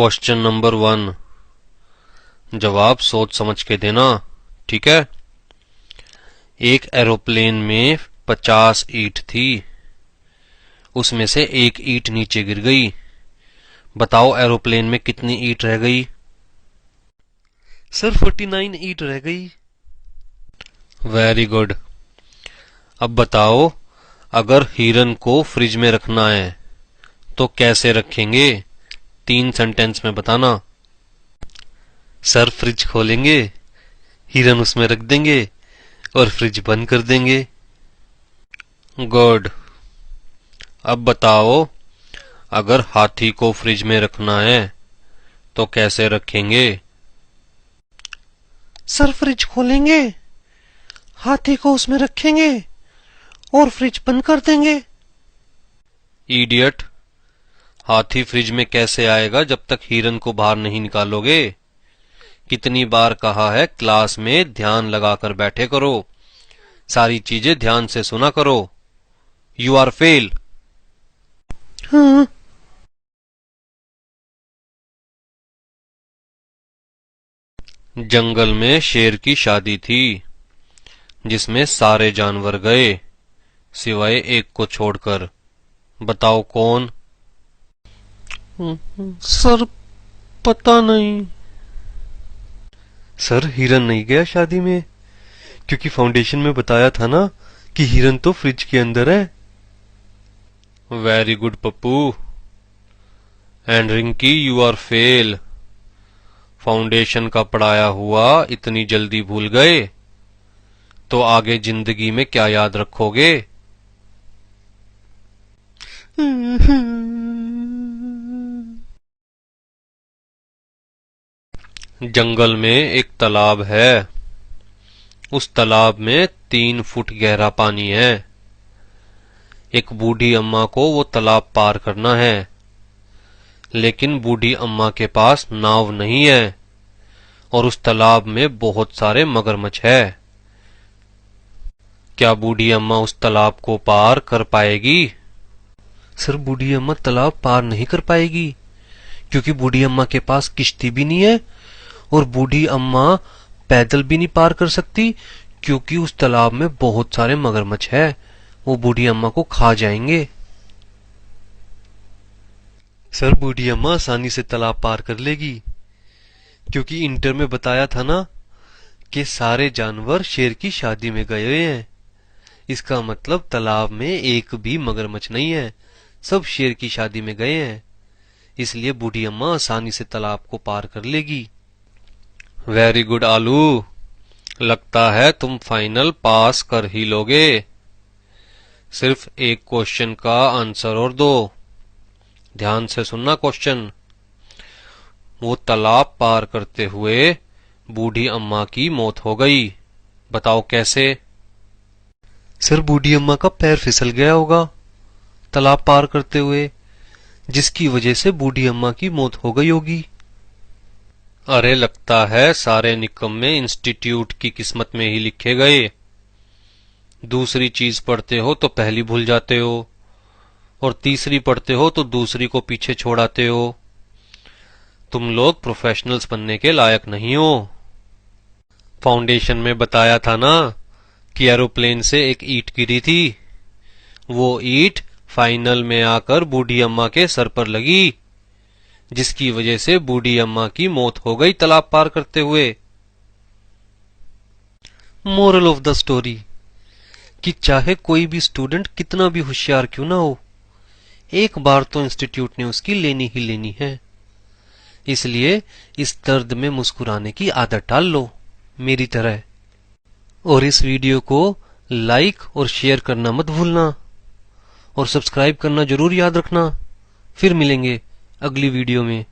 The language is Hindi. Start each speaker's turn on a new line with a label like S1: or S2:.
S1: क्वेश्चन नंबर 1 जवाब सोच समझ के देना, ठीक है। एक एरोप्लेन में 50 ईंट थी, उसमें से एक ईंट नीचे गिर गई। बताओ एरोप्लेन में कितनी ईंट रह गई?
S2: सर 49 ईंट रह गई।
S1: Very good. अब बताओ अगर हिरन को फ्रिज में रखना है तो कैसे रखेंगे? 3 सेंटेंस में बताना।
S2: सर फ्रिज खोलेंगे, हिरन उसमें रख देंगे और फ्रिज बंद कर देंगे।
S1: गुड। अब बताओ अगर हाथी को फ्रिज में रखना है तो कैसे रखेंगे?
S2: सर फ्रिज खोलेंगे, हाथी को उसमें रखेंगे और फ्रिज बंद कर देंगे।
S1: इडियट, हाथी फ्रिज में कैसे आएगा जब तक हिरन को बाहर नहीं निकालोगे? कितनी बार कहा है क्लास में ध्यान लगाकर बैठे करो, सारी चीजें ध्यान से सुना करो। You are fail.
S2: हाँ।
S1: जंगल में शेर की शादी थी जिसमें सारे जानवर गए सिवाय एक को छोड़कर। बताओ कौन?
S2: सर पता नहीं। सर हिरन नहीं गया शादी में, क्योंकि फाउंडेशन में बताया था ना कि हिरन तो फ्रिज के अंदर है।
S1: Very good Pappu. And Rinki you are fail. Foundation का पढ़ाया हुआ इतनी जल्दी भूल गए तो आगे जिंदगी में क्या याद रखोगे? जंगल में एक तालाब है, उस तालाब में 3 फुट गहरा पानी है। एक बूढ़ी अम्मा को वो तालाब पार करना है, लेकिन बूढ़ी अम्मा के पास नाव नहीं है और उस तालाब में बहुत सारे मगरमच्छ है। क्या बूढ़ी अम्मा उस तालाब को पार कर पाएगी?
S2: सर बूढ़ी अम्मा तालाब पार नहीं कर पाएगी, क्योंकि बूढ़ी अम्मा के पास किश्ती भी नहीं है और बूढ़ी अम्मा पैदल भी नहीं पार कर सकती, क्योंकि उस तालाब में बहुत सारे मगरमच्छ है, वो बूढ़ी अम्मा को खा जाएंगे। सर बूढ़ी अम्मा आसानी से तालाब पार कर लेगी, क्योंकि इंटर में बताया था ना कि सारे जानवर शेर की शादी में गए हुए हैं। इसका मतलब तालाब में एक भी मगरमच्छ नहीं है, सब शेर की शादी में गए हैं, इसलिए बूढ़ी अम्मा आसानी से तालाब को पार कर लेगी।
S1: वेरी गुड आलू, लगता है तुम फाइनल पास कर ही लोगे। सिर्फ एक क्वेश्चन का आंसर और दो। ध्यान से सुनना क्वेश्चन। वो तालाब पार करते हुए बूढ़ी अम्मा की मौत हो गई, बताओ कैसे?
S2: सर बूढ़ी अम्मा का पैर फिसल गया होगा तालाब पार करते हुए, जिसकी वजह से बूढ़ी अम्मा की मौत हो गई होगी।
S1: अरे लगता है सारे निकम्मे इंस्टीट्यूट की किस्मत में ही लिखे गए। दूसरी चीज पढ़ते हो तो पहली भूल जाते हो और तीसरी पढ़ते हो तो दूसरी को पीछे छोड़ाते हो। तुम लोग प्रोफेशनल्स बनने के लायक नहीं हो। फाउंडेशन में बताया था ना कि एरोप्लेन से एक ईंट गिरी थी, वो ईंट फाइनल में आकर बूढ़ी अम्मा के सर पर लगी, जिसकी वजह से बूढ़ी अम्मा की मौत हो गई तालाब पार करते हुए।
S2: मोरल ऑफ द स्टोरी कि चाहे कोई भी स्टूडेंट कितना भी होशियार क्यों ना हो, एक बार तो इंस्टीट्यूट ने उसकी लेनी ही लेनी है। इसलिए इस दर्द में मुस्कुराने की आदत डाल लो मेरी तरह, और इस वीडियो को लाइक और शेयर करना मत भूलना और सब्सक्राइब करना जरूर याद रखना। फिर मिलेंगे अगली वीडियो में।